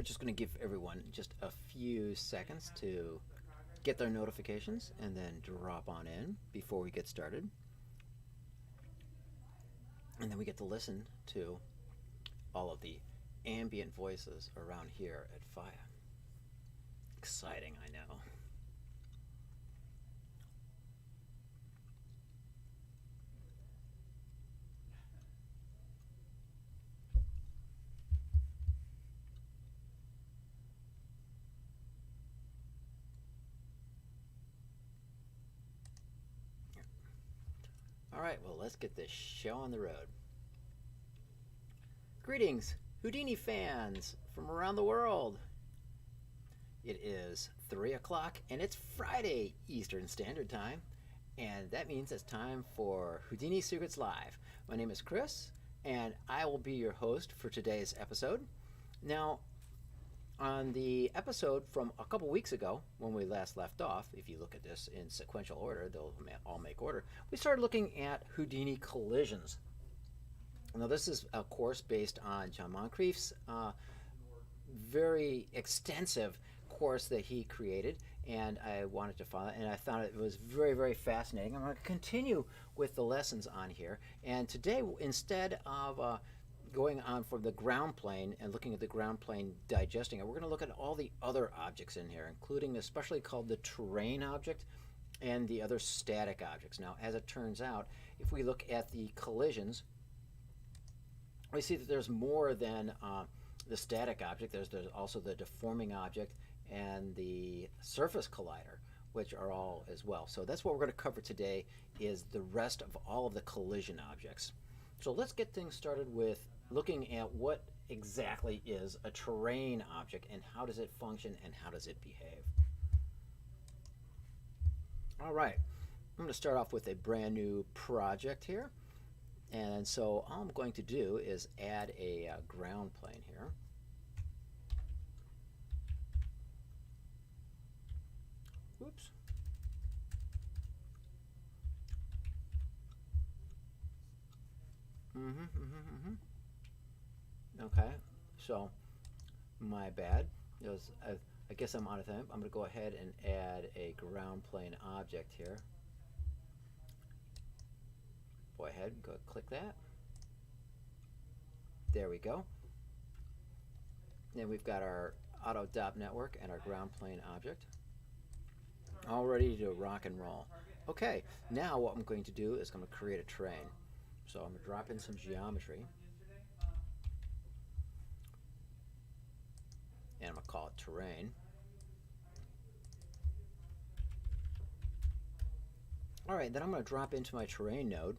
just going to give everyone just a few seconds to get their notifications and then drop on in before we get started. And then we get to listen to all of the ambient voices around here at FIA. Exciting, I know. All right, well, let's get this show on the road. Greetings, Houdini fans from around the world. It is 3 o'clock and it's Friday Eastern Standard Time, and that means it's time for Houdini Secrets Live. My name is Chris, and I will be your host for today's episode. Now, on the episode from a couple weeks ago, when we last left off, if you look at this in sequential order, they'll all make order, we started looking at Houdini collisions. Now, this is a course based on John Moncrief's very extensive course that he created, and I wanted to follow it, and I thought it was very, very fascinating. I'm going to continue with the lessons on here, and today, instead of going on from the ground plane and looking at the ground plane, digesting it, we're going to look at all the other objects in here, including especially called the terrain object and the other static objects. Now, as it turns out, if we look at the collisions, we see that there's more than the static object. There's also the deforming object and the surface collider, which are all as well. So that's what we're going to cover today, is the rest of all of the collision objects. So let's get things started with looking at what exactly is a terrain object and how does it function and how does it behave. All right, I'm going to start off with a brand new project here. And so all I'm going to do is add a ground plane here. Oops. Okay, so my bad. I guess I'm out of time. I'm going to go ahead and add a ground plane object here. Go ahead and go click that. There we go. Then we've got our auto dop network and our ground plane object all ready to rock and roll. Okay, now what I'm going to do is I'm going to create a terrain. So I'm going to drop in some geometry, and I'm going to call it terrain. All right, then I'm going to drop into my terrain node,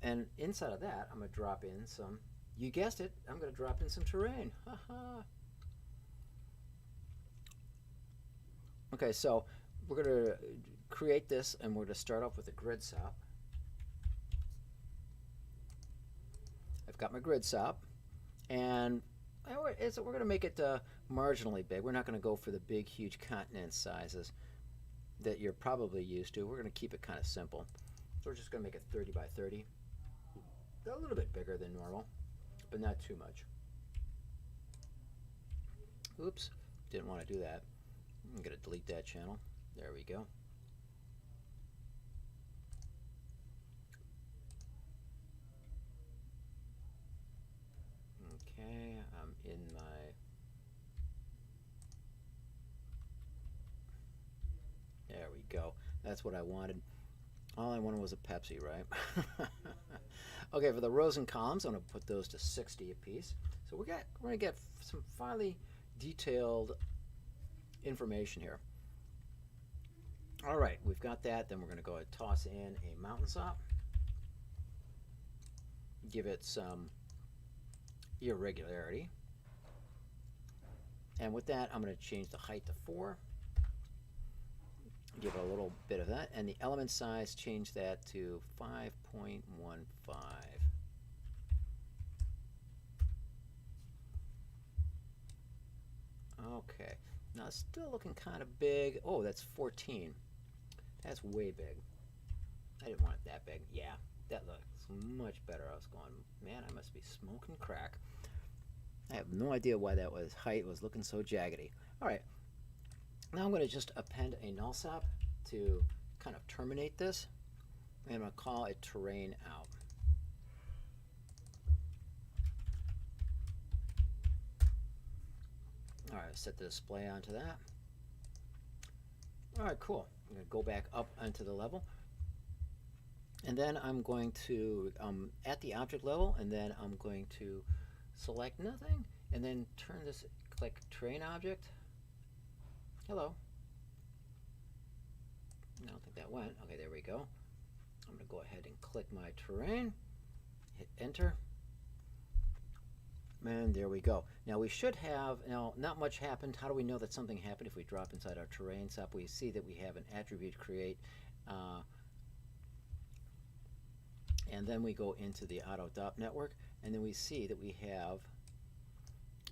and inside of that I'm going to drop in some, you guessed it, I'm going to drop in some terrain. Okay, so we're going to create this, and we're going to start off with a grid sop. I've got my grid sop, and we're going to make it marginally big. We're not going to go for the big, huge continent sizes that you're probably used to. We're going to keep it kind of simple. So we're just going to make it 30 by 30. They're a little bit bigger than normal, but not too much. Oops, didn't want to do that. I'm going to delete that channel. There we go. Okay, I'm in my... There we go. That's what I wanted. All I wanted was a Pepsi, right? Okay, for the rows and columns, I'm going to put those to 60 apiece. So we're going to get some fairly detailed information here. All right, we've got that. Then we're going to go ahead and toss in a mountain sop. Give it some irregularity. And with that, I'm going to change the height to 4. Give it a little bit of that. And the element size, change that to 5.15. Okay. Now it's still looking kind of big. Oh, that's 14. That's way big. I didn't want it that big. Yeah, that looks much better. I was going, man, I must be smoking crack. I have no idea why that was height was looking so jaggedy. All right, now I'm going to just append a null stop to kind of terminate this, and I'm going to call it terrain out. All right, set the display onto that. All right, cool. I'm going to go back up onto the level. And then I'm going to, at the object level, and then I'm going to select nothing, and then turn this, click terrain object. Hello. I don't think that went. Okay, there we go. I'm going to go ahead and click my terrain, hit enter, and there we go. Now we should have, now not much happened. How do we know that something happened if we drop inside our terrain sub? We see that we have an attribute create, and then we go into the auto network, and then we see that we have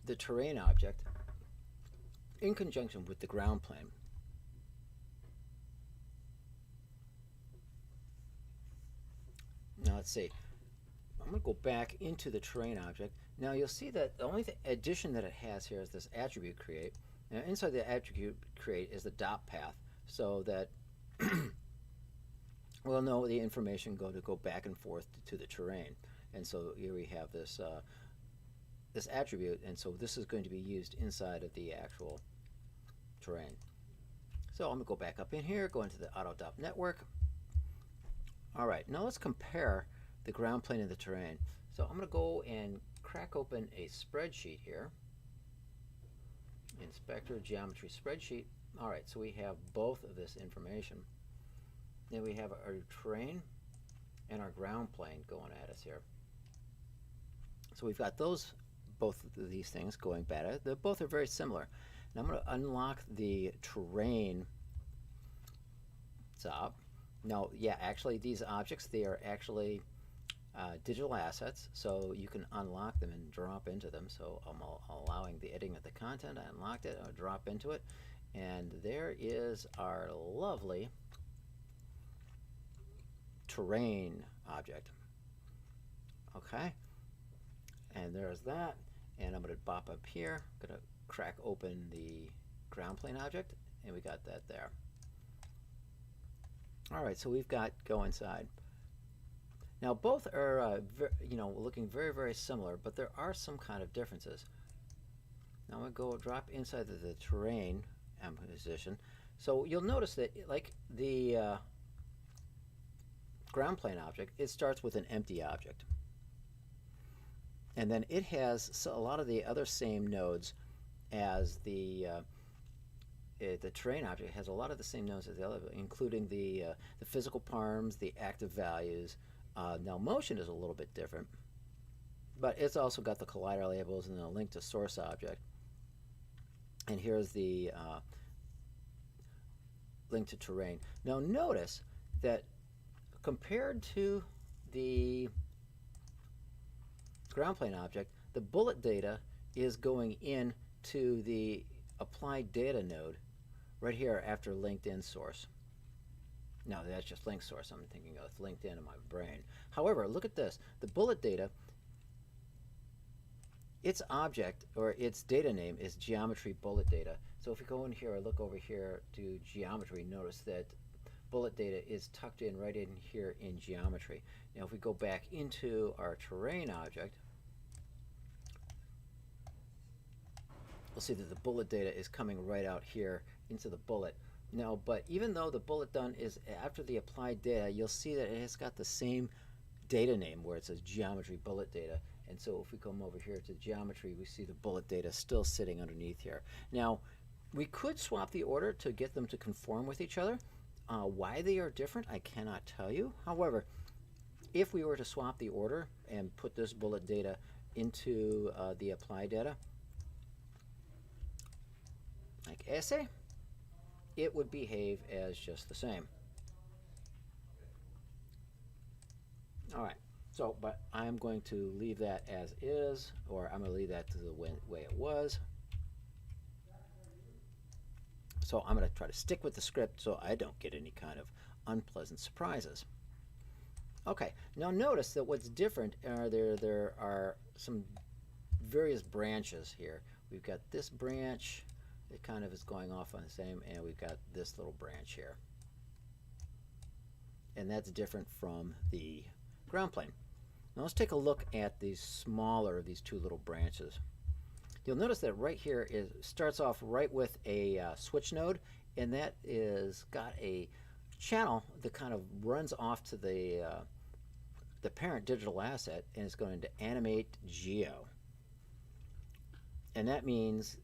the terrain object in conjunction with the ground plane. Now let's see. I'm going to go back into the terrain object. Now you'll see that the only addition that it has here is this attribute create. Now inside the attribute create is the dot path, so that we'll know the information go back and forth to the terrain. And so here we have this this attribute, and so this is going to be used inside of the actual terrain. So I'm going to go back up in here, go into the auto network. All right, now let's compare the ground plane and the terrain. So I'm going to go and crack open a spreadsheet here. Inspector, geometry spreadsheet. All right, so we have both of this information. Then we have our terrain and our ground plane going at us here. So we've got those, both of these things going bad at it. They both are very similar. Now I'm going to unlock the terrain sub. Now, yeah, actually these objects, they are actually digital assets, so you can unlock them and drop into them. So I'm allowing the editing of the content. I unlocked it, I'll drop into it, and there is our lovely terrain object. Okay, and there's that, and I'm going to bop up here, going to crack open the ground plane object, and we got that there. All right, so we've got go inside. Now both are looking very, very similar, but there are some kind of differences. Now I'm going to go drop inside the terrain position. So you'll notice that, like the ground plane object, it starts with an empty object, and then it has a lot of the other same nodes as the terrain object has a lot of the same nodes as the other, including the physical params, the active values. Now motion is a little bit different, but it's also got the collider labels and the link to source object. And here's the link to terrain. Now notice that compared to the ground plane object, the bullet data is going in to the applied data node right here after LinkedIn source. No, that's just link source. I'm thinking of LinkedIn in my brain. However, look at this. The bullet data, its object or its data name is geometry bullet data. So if we go in here or look over here to geometry, notice that bullet data is tucked in right in here in geometry. Now if we go back into our terrain object, we'll see that the bullet data is coming right out here into the bullet. Now, but even though the bullet done is after the applied data, you'll see that it has got the same data name where it says geometry bullet data. And so if we come over here to geometry, we see the bullet data still sitting underneath here. Now, we could swap the order to get them to conform with each other. Why they are different, I cannot tell you. However, if we were to swap the order and put this bullet data into the applied data, like essay, it would behave as just the same. All right, so, but I'm going to leave that as is, or I'm going to leave that to the way it was. So I'm going to try to stick with the script so I don't get any kind of unpleasant surprises. Okay, now notice that what's different are there are some various branches here. We've got this branch that kind of is going off on the same, and we've got this little branch here. And that's different from the ground plane. Now let's take a look at these smaller, these two little branches. You'll notice that right here starts off right with a switch node, and that is got a channel that kind of runs off to the parent digital asset, and it's going to animate geo. And that means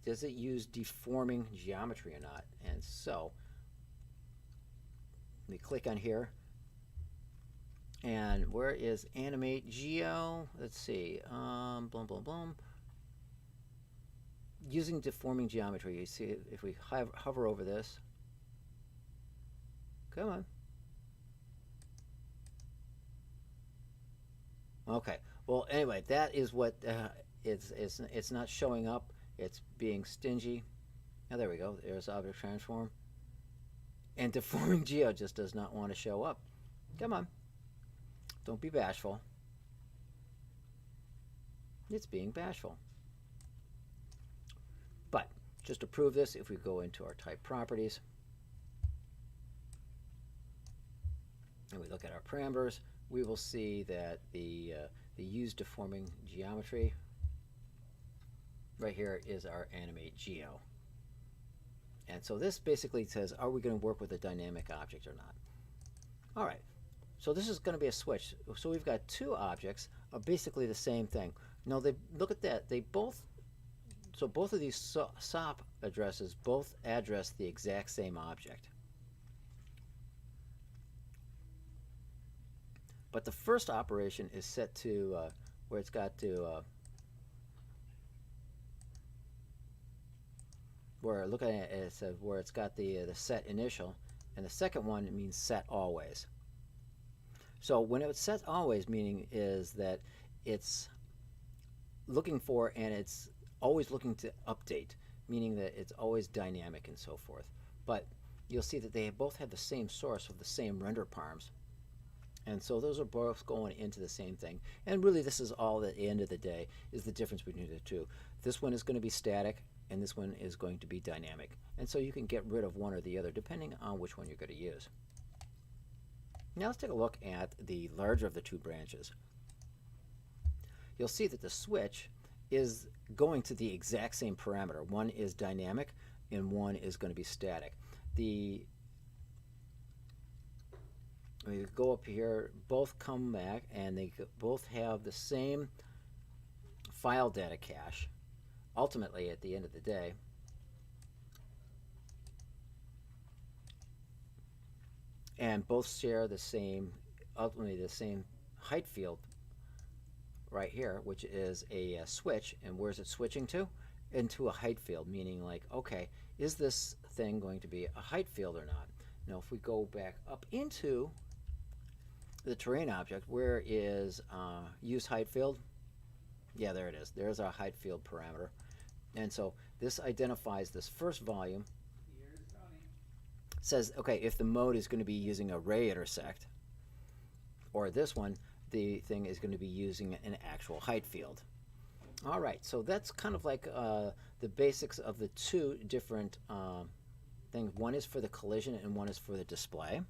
does it use deforming geometry or not? And so let me click on here. And where is animate geo? Let's see. Boom, boom, boom. Using deforming geometry. You see, if we hover over this. Come on. Okay. Well, anyway, that is what it's not showing up. It's being stingy. Oh, there we go. There's object transform. And deforming geo just does not want to show up. Come on. Don't be bashful. It's being bashful. But just to prove this, if we go into our type properties and we look at our parameters, we will see that the use deforming geometry right here is our animate geo. And so this basically says, are we going to work with a dynamic object or not? All right. So this is going to be a switch. So we've got two objects are basically the same thing. Now look at that. They both, so both of these SOP addresses both address the exact same object. But the first operation is set to where it's got to where looking at it, it says where it's got the set initial, and the second one means set always. So when it sets always, meaning is that it's looking for and it's always looking to update, meaning that it's always dynamic and so forth. But you'll see that they both have the same source of the same render params. And so those are both going into the same thing. And really this is all at the end of the day is the difference between the two. This one is going to be static and this one is going to be dynamic. And so you can get rid of one or the other depending on which one you're going to use. Now let's take a look at the larger of the two branches. You'll see that the switch is going to the exact same parameter. One is dynamic and one is going to be static. We go up here, both come back, and they both have the same file data cache. Ultimately, at the end of the day, and both share the same, ultimately the same height field right here, which is a switch. And where's it switching to? Into a height field, meaning like, okay, is this thing going to be a height field or not? Now, if we go back up into the terrain object, where is use height field? Yeah, there it is. There's our height field parameter. And so this identifies this first volume. Says, okay, if the mode is going to be using a ray intersect, or this one, the thing is going to be using an actual height field. All right, so that's kind of like the basics of the two different things. One is for the collision and one is for the display.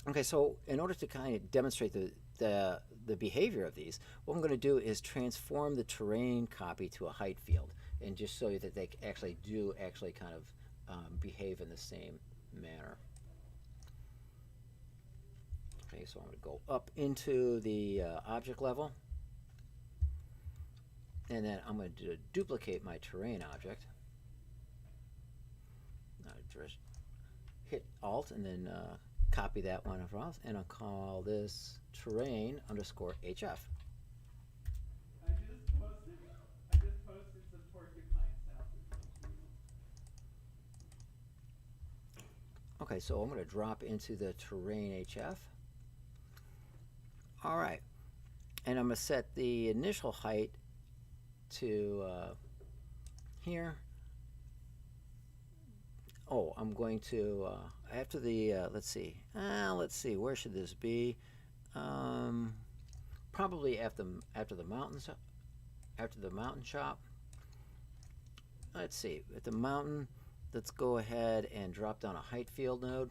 Okay, so in order to kind of demonstrate the behavior of these, what I'm going to do is transform the terrain copy to a height field, and just show you that they actually kind of behave in the same manner. Okay, so I'm going to go up into the object level, and then I'm going to duplicate my terrain object. Just hit Alt and then copy that one across, and I'll call this terrain underscore HF. I just posted some porcupine sounds. Okay, so I'm going to drop into the terrain HF. All right, and I'm going to set the initial height to here. Oh, I'm going to after the let's see, where should this be? probably after the mountains, after the mountain shop. Let's see, at the mountain, let's go ahead and drop down a height field node.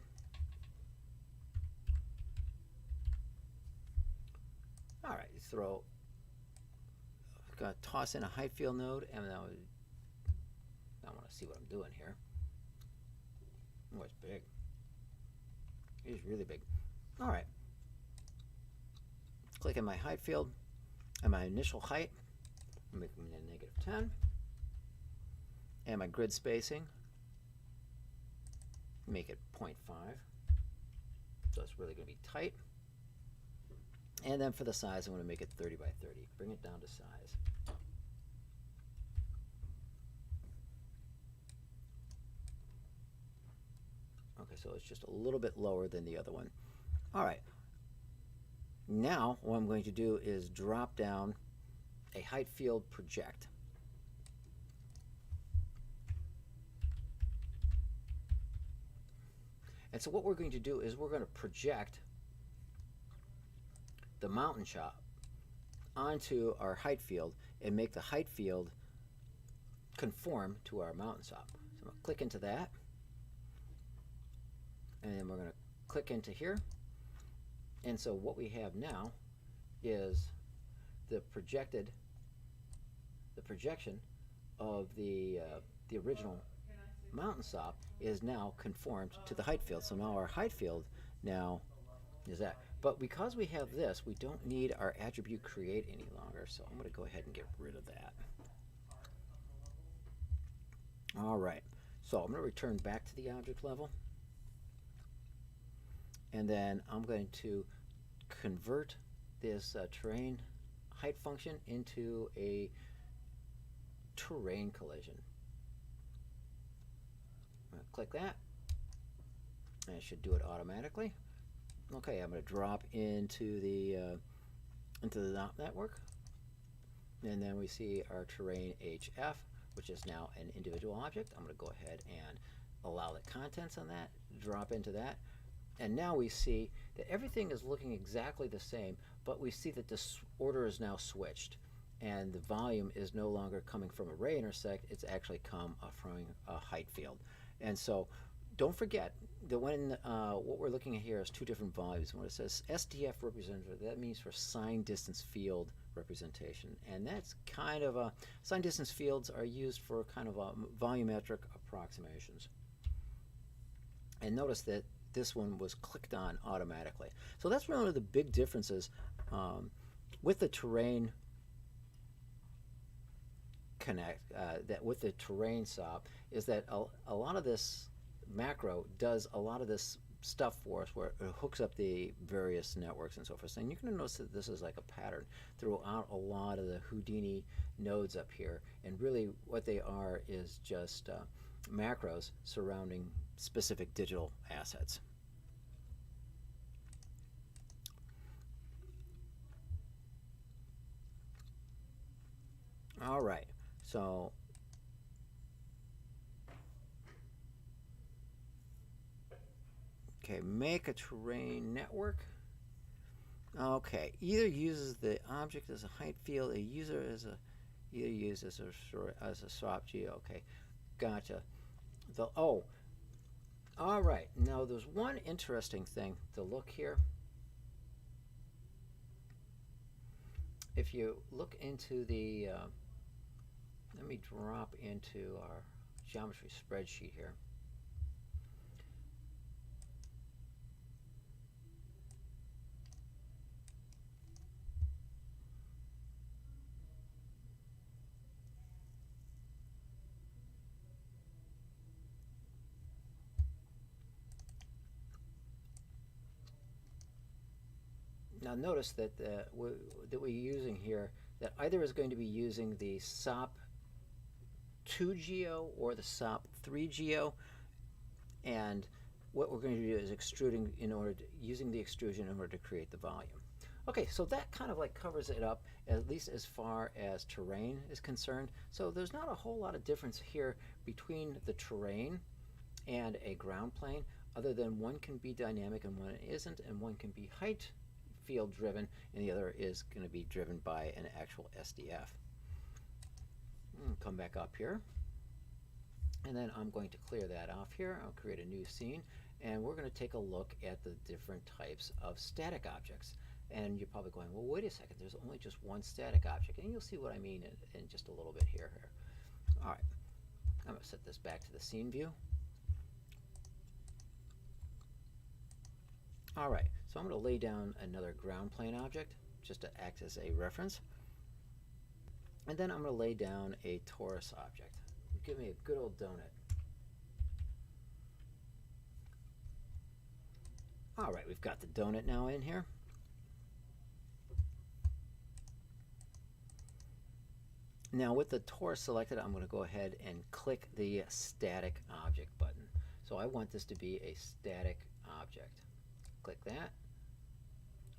All right, gonna toss in a height field node, and now I want to see what I'm doing here. Oh, it's big. It's really big. All right. Click on my height field and my initial height. Make them a -10. And my grid spacing, make it 0.5. So it's really going to be tight. And then for the size, I'm going to make it 30 by 30. Bring it down to size. Okay, so it's just a little bit lower than the other one. All right. Now what I'm going to do is drop down a height field project. And so what we're going to do is we're going to project the mountain shop onto our height field and make the height field conform to our mountain shop. So I'm going to click into that. And then we're going to click into here. And so what we have now is the projection of the original mountain shop is now conformed to the height field. So now our height field now is that. But because we have this, we don't need our attribute create any longer. So I'm going to go ahead and get rid of that. All right. So I'm going to return back to the object level. And then I'm going to convert this terrain height function into a terrain collision. I'm going to click that, and it should do it automatically. Okay, I'm going to drop into the network, and then we see our terrain HF, which is now an individual object. I'm going to go ahead and allow the contents on that, drop into that. And now we see that everything is looking exactly the same, but we see that this order is now switched, and the volume is no longer coming from a ray intersect, it's actually come from a height field. And so don't forget that when what we're looking at here is two different volumes. When it says SDF representative, that means for sign distance field representation. And that's kind of a, sign distance fields are used for kind of a volumetric approximations. And notice that this one was clicked on automatically. So that's one of the big differences with the terrain with the terrain SOP is that a lot of this macro does a lot of this stuff for us where it hooks up the various networks and so forth. And you're going to notice that this is like a pattern throughout a lot of the Houdini nodes up here. And really what they are is just macros surrounding specific digital assets. All right, so okay, make a terrain network. Okay, either uses the object as a height field, a user as a either used as a swap geo. Okay, gotcha. All right. Now there's one interesting thing to look here. If you look into the, let me drop into our geometry spreadsheet here. Now notice that we're using here that either is going to be using the SOP 2 geo or the SOP 3 geo, and what we're going to do is extruding using the extrusion in order to create the volume. Okay, so that kind of like covers it up, at least as far as terrain is concerned. So there's not a whole lot of difference here between the terrain and a ground plane, other than one can be dynamic and one isn't, and one can be height field driven, and the other is going to be driven by an actual SDF. Come back up here, and then I'm going to clear that off here. I'll create a new scene, and we're going to take a look at the different types of static objects. And you're probably going, well, wait a second, there's only just one static object, and you'll see what I mean in just a little bit here. All right, I'm going to set this back to the scene view. All right, so I'm going to lay down another ground plane object just to act as a reference. And then I'm going to lay down a torus object. Give me a good old donut. All right, we've got the donut now in here. Now with the torus selected, I'm going to go ahead and click the static object button. So I want this to be a static object. Click that.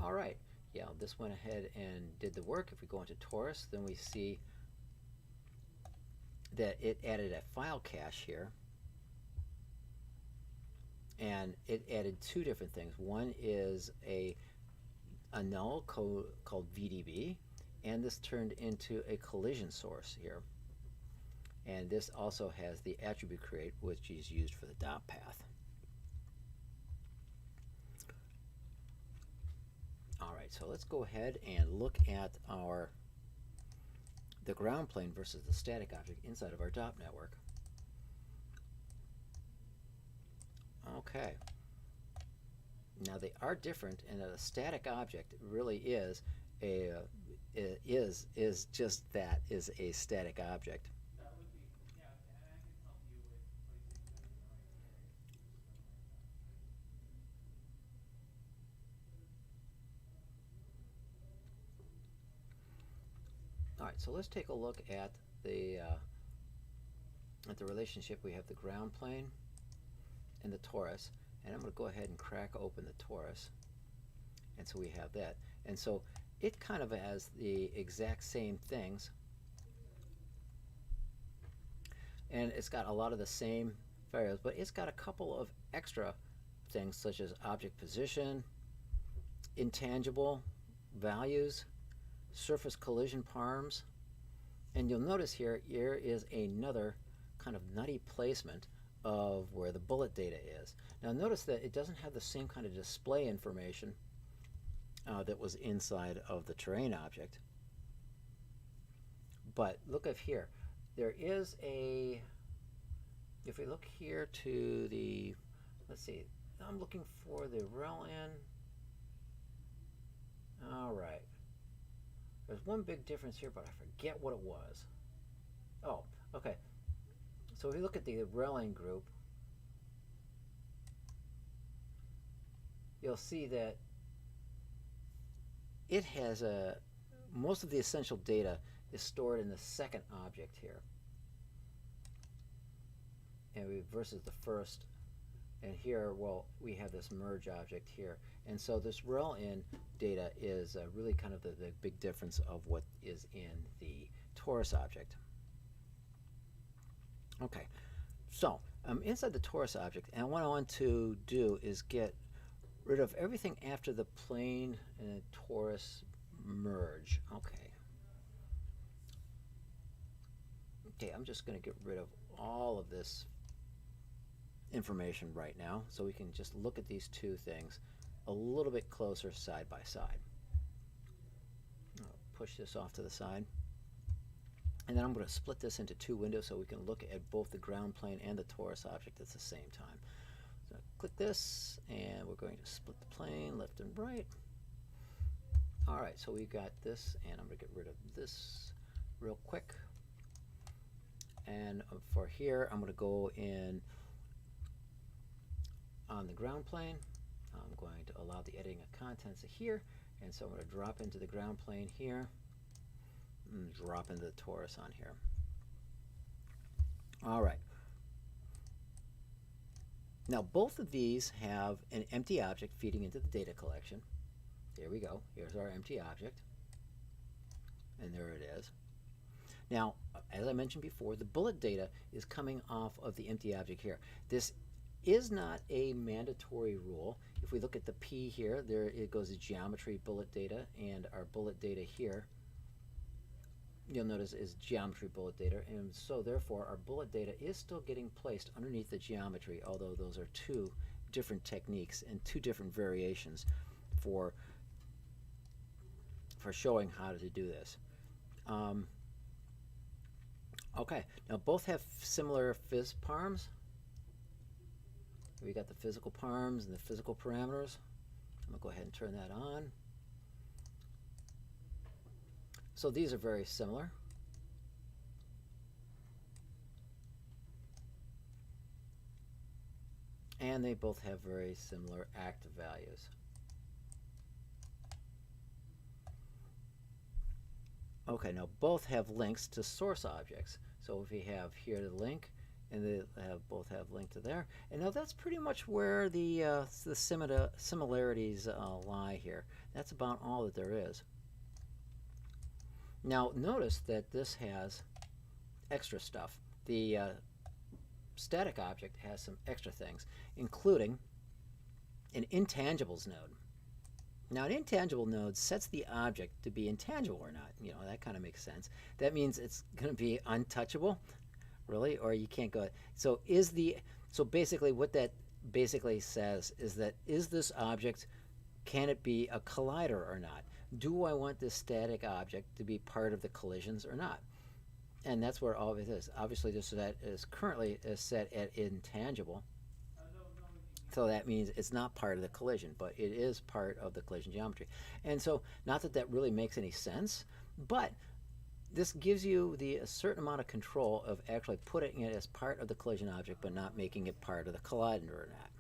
All right, yeah, this went ahead and did the work. If we go into torus, then we see that it added a file cache here. And it added two different things. One is a null called VDB, and this turned into a collision source here. And this also has the attribute create, which is used for the dot path. All right, so let's go ahead and look at the ground plane versus the static object inside of our dot network. Okay. Now they are different in that a static object really is is just that, is a static object. That would be, yeah, and I can help you with placing them in the right area. All right, so let's take a look at the relationship. We have the ground plane and the torus, and I'm going to go ahead and crack open the torus, and so we have that. And so it kind of has the exact same things, and it's got a lot of the same variables, but it's got a couple of extra things such as object position, intangible values, surface collision params, and you'll notice here is another kind of nutty placement of where the bullet data is. Now notice that it doesn't have the same kind of display information that was inside of the terrain object. But look up here. There is a, if we look here to the, let's see, I'm looking for the rel-in. All right. There's one big difference here, but I forget what it was. Oh, okay. So if you look at the rel-in group, you'll see that it has most of the essential data is stored in the second object here, and versus the first. And here, well, we have this merge object here, and so this rel-in data is really kind of the big difference of what is in the torus object. Okay, so inside the torus object, and what I want to do is get rid of everything after the plane and torus merge. Okay, I'm just going to get rid of all of this information right now, so we can just look at these two things a little bit closer side by side. I'll push this off to the side, and then I'm going to split this into two windows so we can look at both the ground plane and the torus object at the same time. So click this, and we're going to split the plane left and right. All right, so we've got this, and I'm going to get rid of this real quick. And for here, I'm going to go in on the ground plane. I'm going to allow the editing of contents here, and so I'm going to drop into the ground plane here, and drop into the torus on here. All right. Now both of these have an empty object feeding into the data collection. There we go. Here's our empty object, and there it is. Now, as I mentioned before, the bullet data is coming off of the empty object here. This is not a mandatory rule. If we look at the P here, there it goes to geometry bullet data, and our bullet data here, you'll notice, is geometry bullet data, and so therefore our bullet data is still getting placed underneath the geometry, although those are two different techniques and two different variations for showing how to do this. Okay, now both have similar phys params. We got the physical params and the physical parameters. I'm gonna go ahead and turn that on. So these are very similar. And they both have very similar active values. Okay, now both have links to source objects. So if we have here the link, and they both have link to there, and now that's pretty much where the similarities lie here. That's about all that there is. Now notice that this has extra stuff. The static object has some extra things, including an intangibles node. Now, an intangible node sets the object to be intangible or not. You know, that kind of makes sense. That means it's going to be untouchable, really, or you can't go. So basically what that basically says is that, is this object, can it be a collider or not? Do I want this static object to be part of the collisions or not? And that's where all of it is. Obviously, this is currently set at intangible. So that means it's not part of the collision, but it is part of the collision geometry. And so, not that that really makes any sense, but this gives you a certain amount of control of actually putting it as part of the collision object, but not making it part of the collider or not.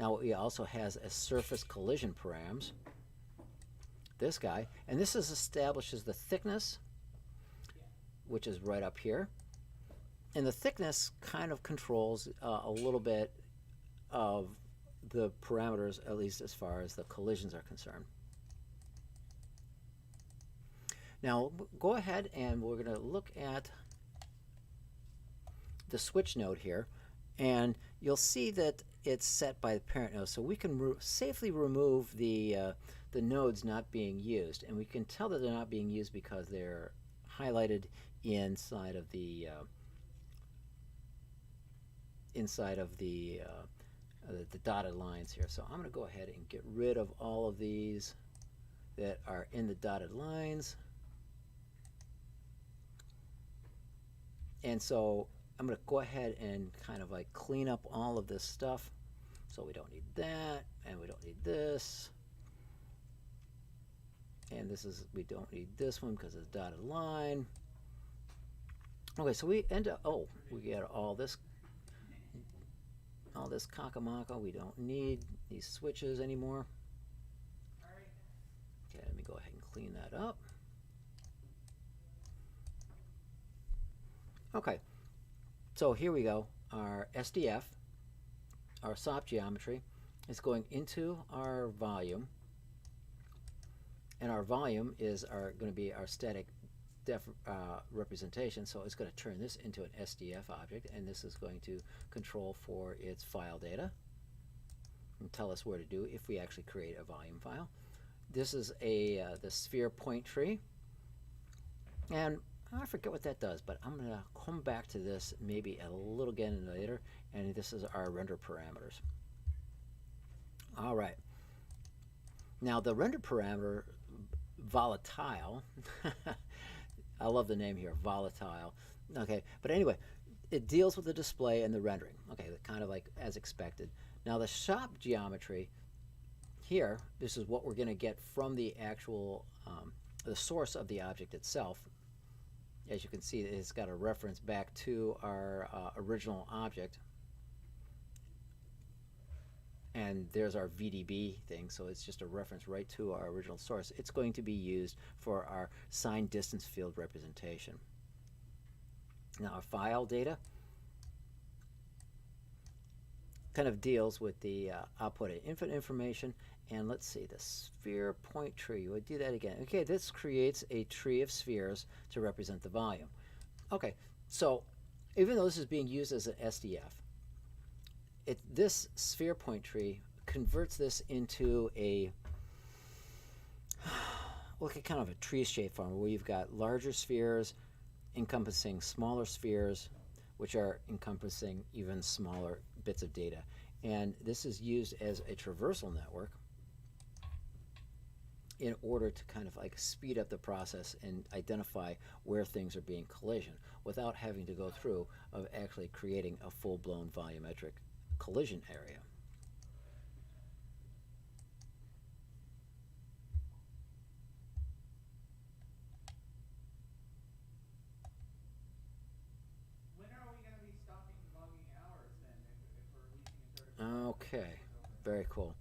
Now, it also has a surface collision params, this guy, and this establishes the thickness, which is right up here. And the thickness kind of controls a little bit of the parameters, at least as far as the collisions are concerned. Now go ahead and we're going to look at the switch node here, and you'll see that it's set by the parent node, so we can safely remove the nodes not being used, and we can tell that they're not being used because they're highlighted inside of the the dotted lines here. So I'm going to go ahead and get rid of all of these that are in the dotted lines. And so I'm going to go ahead and kind of like clean up all of this stuff. So we don't need that, and we don't need this. And we don't need this one because it's a dotted line. Okay, so we end up, we get all this kakamaka. We don't need these switches anymore. Okay, let me go ahead and clean that up. Okay, so here we go. Our SDF, our SOP geometry, is going into our volume, and our volume is going to be our static representation, so it's going to turn this into an SDF object, and this is going to control for its file data and tell us where to do if we actually create a volume file. This is the sphere point tree, and I forget what that does, but I'm going to come back to this maybe a little again later, and this is our render parameters. All right. Now the render parameter, volatile, I love the name here, volatile. Okay, but anyway, it deals with the display and the rendering. Okay, kind of like as expected. Now the shop geometry here, this is what we're going to get from the actual, the source of the object itself. As you can see, it's got a reference back to our original object. And there's our VDB thing, so it's just a reference right to our original source. It's going to be used for our signed distance field representation. Now our file data kind of deals with the output and input information. And let's see, the sphere point tree, we'll do that again. Okay, this creates a tree of spheres to represent the volume. Okay, so even though this is being used as an SDF, this sphere point tree converts this into a look at kind of a tree shape form where you've got larger spheres encompassing smaller spheres, which are encompassing even smaller bits of data. And this is used as a traversal network in order to kind of like speed up the process and identify where things are being collision without having to go through of actually creating a full-blown volumetric collision area. When are we going to be stopping logging hours then, if we're releasing a third of Okay, very cool.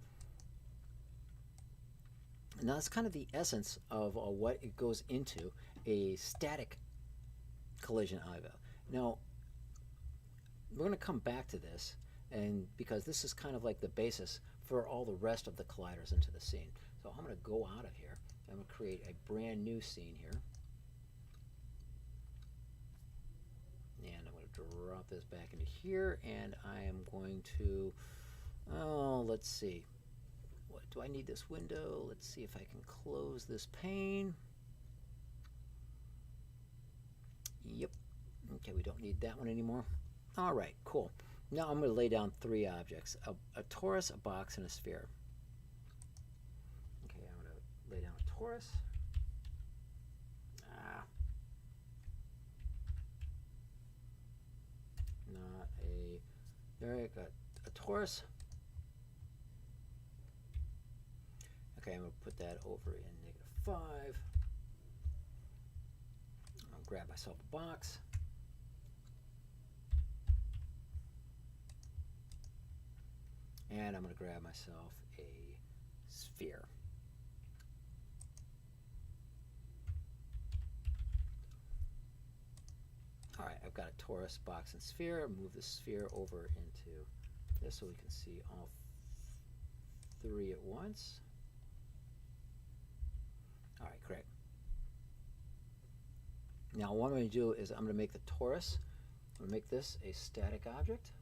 Now that's kind of the essence of what it goes into a static collision eval. Now we're going to come back to this, and because this is kind of like the basis for all the rest of the colliders into the scene. So I'm going to go out of here. I'm going to create a brand new scene here, and I'm going to drop this back into here, and I am going to, oh, let's see. What do I need this window? Let's see if I can close this pane. Yep. Okay, we don't need that one anymore. All right, cool. Now I'm going to lay down three objects, a torus, a box, and a sphere. Okay, I'm going to lay down a torus. Not a, there I got a torus. Okay, I'm going to put that over in -5. I'll grab myself a box. And I'm going to grab myself a sphere. All right, I've got a torus, box, and sphere. Move the sphere over into this so we can see all three at once. All right, great. Now what I'm going to do is I'm going to make the torus, I'm going to make this a static object.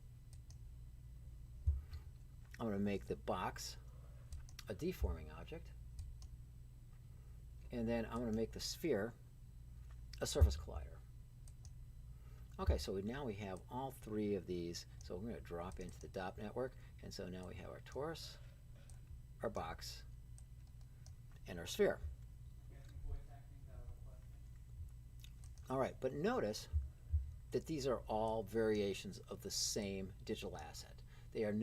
I'm going to make the box a deforming object. And then I'm going to make the sphere a surface collider. Okay, so now we have all three of these. So we're going to drop into the DOP network. And so now we have our torus, our box, and our sphere. All right, but notice that these are all variations of the same digital asset. They are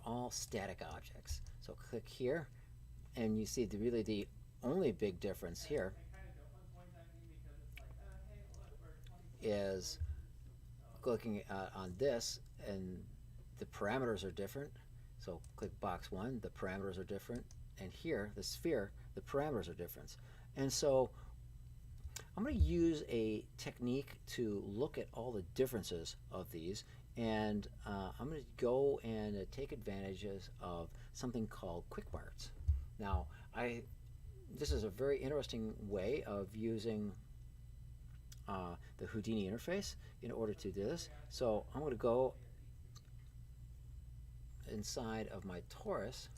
all static objects. So click here, and you see really the only big difference here is clicking on this, and the parameters are different. So click box 1, the parameters are different, and here, the sphere, the parameters are different. And so I'm going to use a technique to look at all the differences of these, and I'm going to go and take advantages of something called quick marks. Now, this is a very interesting way of using the Houdini interface in order to do this. So I'm going to go inside of my torus.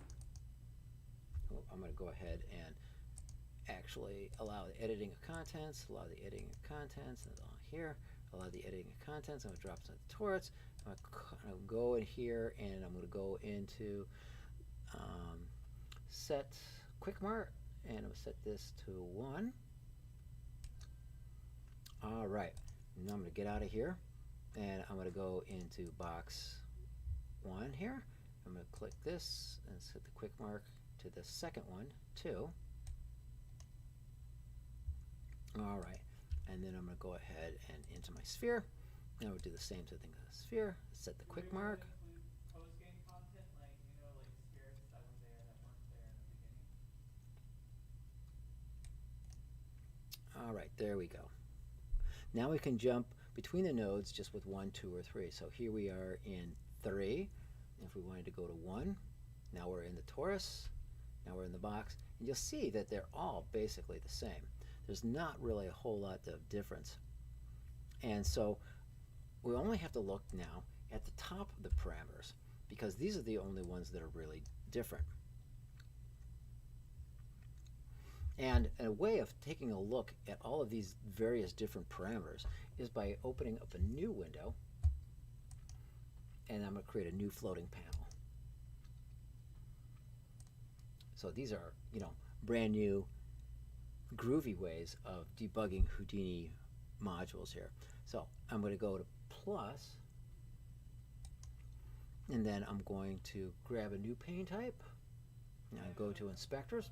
I'm going to go ahead and actually allow the editing of contents, allow the editing of contents, and here, allow the editing of contents. I'm going to drop some torus. I'm going to go in here, and I'm going to go into set quick mark, and I'm going to set this to 1. All right, now I'm going to get out of here, and I'm going to go into box 1 here. I'm going to click this and set the quick mark to the second one, 2. All right, and then I'm going to go ahead and into my sphere. Now we'll do the same thing with the sphere. Set the quick mark. Post-game content, like spheres that were there that weren't there in the beginning. All right, there we go. Now we can jump between the nodes just with 1, 2, or 3. So here we are in 3. If we wanted to go to 1, now we're in the torus. Now we're in the box, and you'll see that they're all basically the same. There's not really a whole lot of difference. And so we only have to look now at the top of the parameters, because these are the only ones that are really different. And a way of taking a look at all of these various different parameters is by opening up a new window, and I'm going to create a new floating panel. So these are, brand new groovy ways of debugging Houdini modules here. So I'm going to go to plus, and then I'm going to grab a new pane type, and I go to inspectors,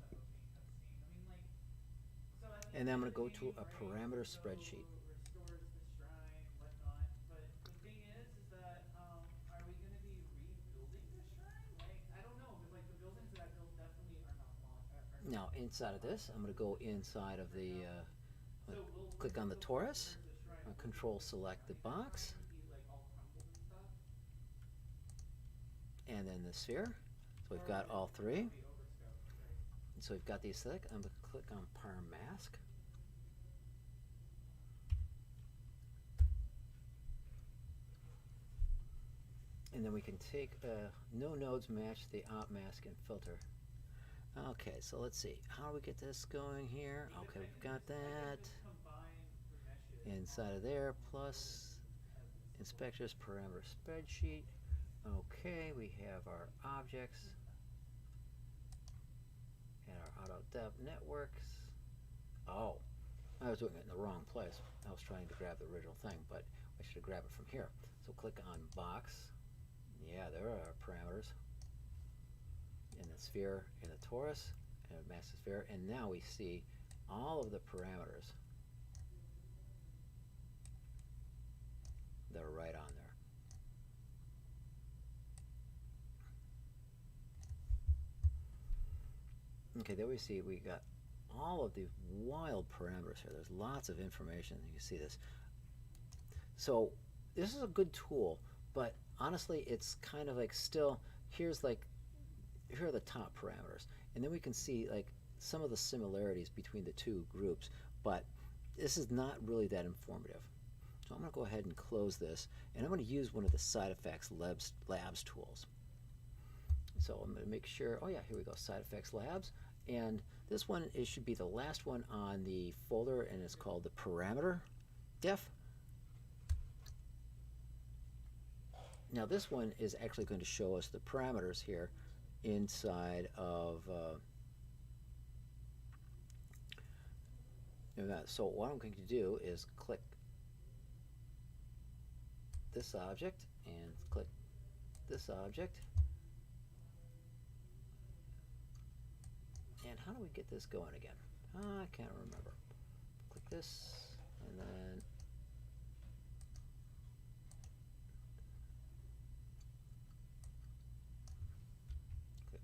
and then I'm going to go to a parameter spreadsheet. Restores the shrine, whatnot. But the thing is that are we going to be rebuilding the shrine? Like, I don't know, because like the buildings that I built definitely are not long. Now inside of this, I'm going to go inside of the, click on the torus, control select the box, and then the sphere. So we've got all three. So we've got these select. I'm going to click on parm mask. And then we can take no nodes match the op mask and filter. Okay, so let's see. How do we get this going here? Okay, we've got that. Inside of there, plus inspectors, parameter spreadsheet. Okay, we have our objects and our auto dep networks. Oh, I was doing it in the wrong place. I was trying to grab the original thing, but I should have grabbed it from here. So click on box. Yeah, there are our parameters in the sphere, in the torus, and a massive sphere, and now we see all of the parameters that are right on there. Okay, there we see we got all of the wild parameters here. There's lots of information. You can see this. So this is a good tool, but honestly, it's kind of like still, here are the top parameters. And then we can see like some of the similarities between the two groups, but this is not really that informative. So I'm going to go ahead and close this, and I'm going to use one of the side effects labs tools. So I'm going to make sure, oh yeah, here we go, side effects labs. And this one, it should be the last one on the folder, and it's called the parameter def. Now this one is actually going to show us the parameters here inside of so what I'm going to do is click this object and click this object. And how do we get this going again? I can't remember. Click this, and then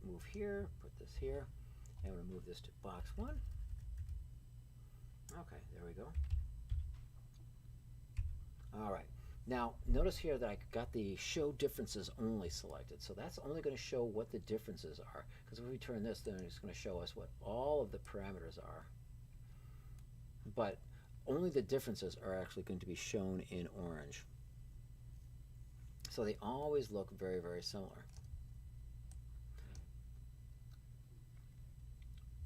move here, put this here, and I'm going to move this to box 1. Okay, there we go. All right. Now, notice here that I got the show differences only selected. So that's only going to show what the differences are. Because if we turn this, then it's going to show us what all of the parameters are. But only the differences are actually going to be shown in orange. So they always look very, very similar.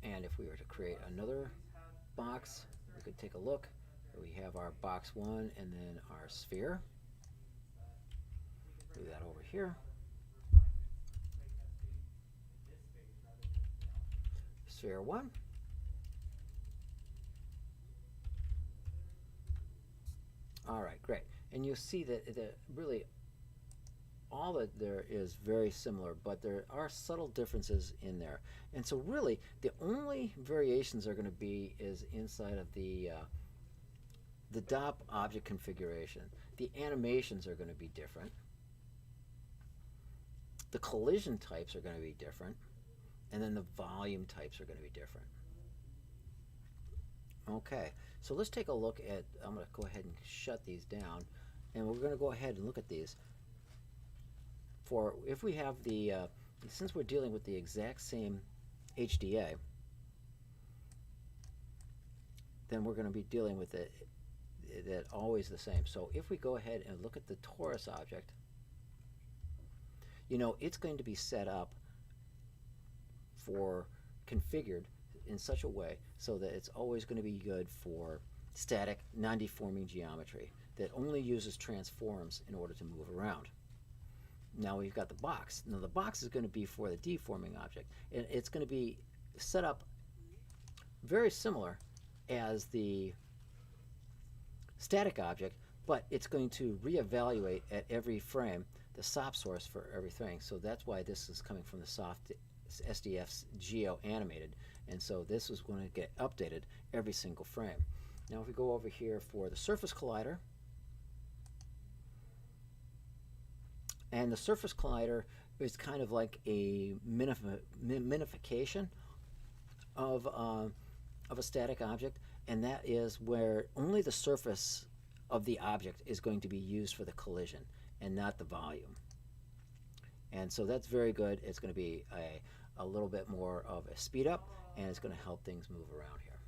And if we were to create another box, we could take a look. We have our box 1 and then our sphere. Do that over here. Sphere 1. All right, great. And you'll see that really all that there is very similar, but there are subtle differences in there. And so really, the only variations are going to be is inside of the DOP object configuration. The animations are going to be different. The collision types are going to be different. And then the volume types are going to be different. Okay, so let's take a look at, I'm going to go ahead and shut these down. And we're going to go ahead and look at these. For if we have the, since we're dealing with the exact same HDA, then we're going to be dealing with it always the same. So if we go ahead and look at the torus object, it's going to be set up for configured in such a way so that it's always going to be good for static, non-deforming geometry that only uses transforms in order to move around. Now we've got the box. Now the box is going to be for the deforming object, and it's going to be set up very similar as the static object, but it's going to reevaluate at every frame the SOP source for everything. So that's why this is coming from the soft SDF's Geo animated, and so this is going to get updated every single frame. Now if we go over here for the surface collider, and the surface collider is kind of like a minification of a static object, and that is where only the surface of the object is going to be used for the collision and not the volume. And so that's very good. It's going to be a little bit more of a speed up, and it's going to help things move around here.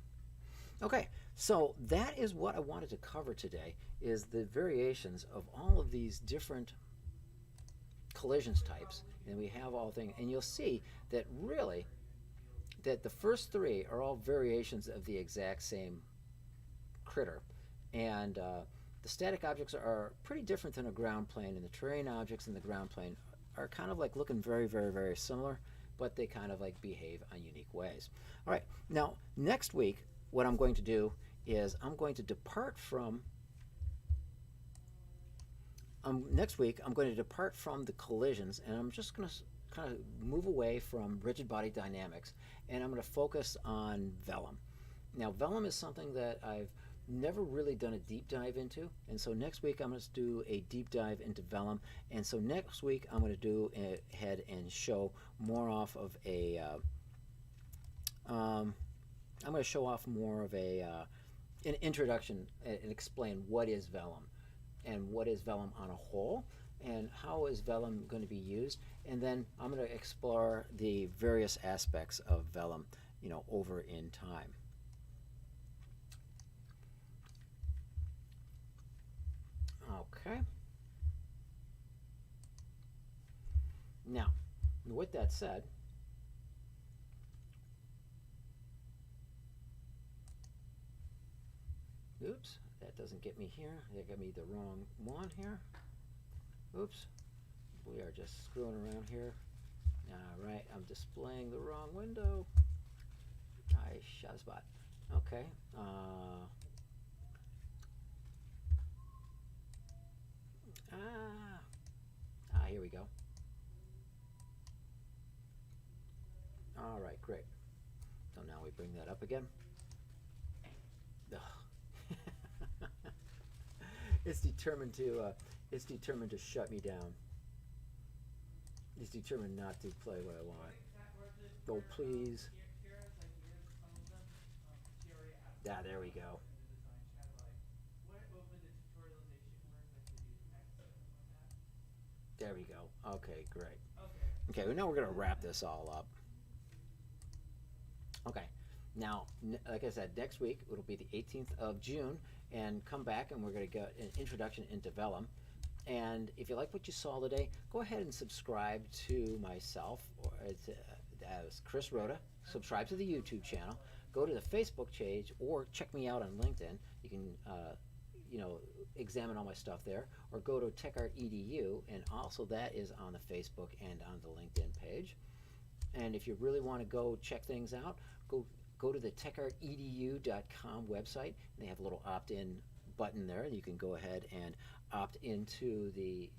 Okay, so that is what I wanted to cover today, is the variations of all of these different collisions types, and we have all things, and you'll see that really that the first three are all variations of the exact same critter, and the static objects are pretty different than a ground plane, and the terrain objects in the ground plane are kind of like looking very, very, very similar, but they kind of like behave on unique ways. All right, now next week what I'm going to do is I'm going to depart from next week I'm going to depart from the collisions, and I'm just going to kind of move away from rigid body dynamics, and I'm going to focus on vellum. Now vellum is something that I've never really done a deep dive into, and so next week I'm going to do a deep dive into vellum, and so next week I'm going to do ahead and show more off of a I'm going to show off more of an introduction and explain what is vellum and what is vellum on a whole, and how is vellum going to be used, and then I'm going to explore the various aspects of vellum, over in time. Okay. Now, with that said, oops, that doesn't get me here. That got me the wrong one here. Oops, we are just screwing around here. All right, I'm displaying the wrong window. I shot a spot. Okay. Here we go. All right, great. So now we bring that up again. It's determined to shut me down. It's determined not to play what I want. Oh, please. Yeah, there we go. There we go. Okay, great. Okay, well, now we're going to wrap this all up. Okay, now, like I said, next week it'll be the 18th of June, and come back and we're going to get an introduction into vellum. And if you like what you saw today, go ahead and subscribe to myself, or as Chris Rhoda. Subscribe to the YouTube channel. Go to the Facebook page, or check me out on LinkedIn. You can, examine all my stuff there, or go to TechArt.edu, and also that is on the Facebook and on the LinkedIn page. And if you really want to go check things out, go to the TechArtEDU.com website. They have a little opt-in button there. You can go ahead and opt into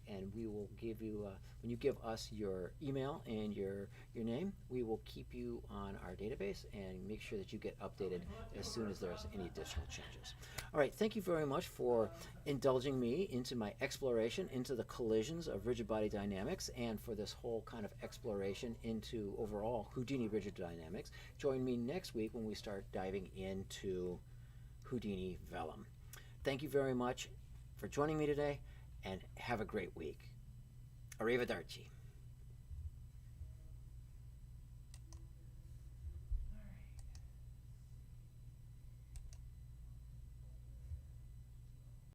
and we will give you, when you give us your email and your name, we will keep you on our database and make sure that you get updated as soon as there's any additional changes. All right, thank you very much for indulging me into my exploration into the collisions of rigid body dynamics, and for this whole kind of exploration into overall Houdini rigid dynamics. Join me next week when we start diving into Houdini vellum. Thank you very much for joining me today, and have a great week. Arrivederci.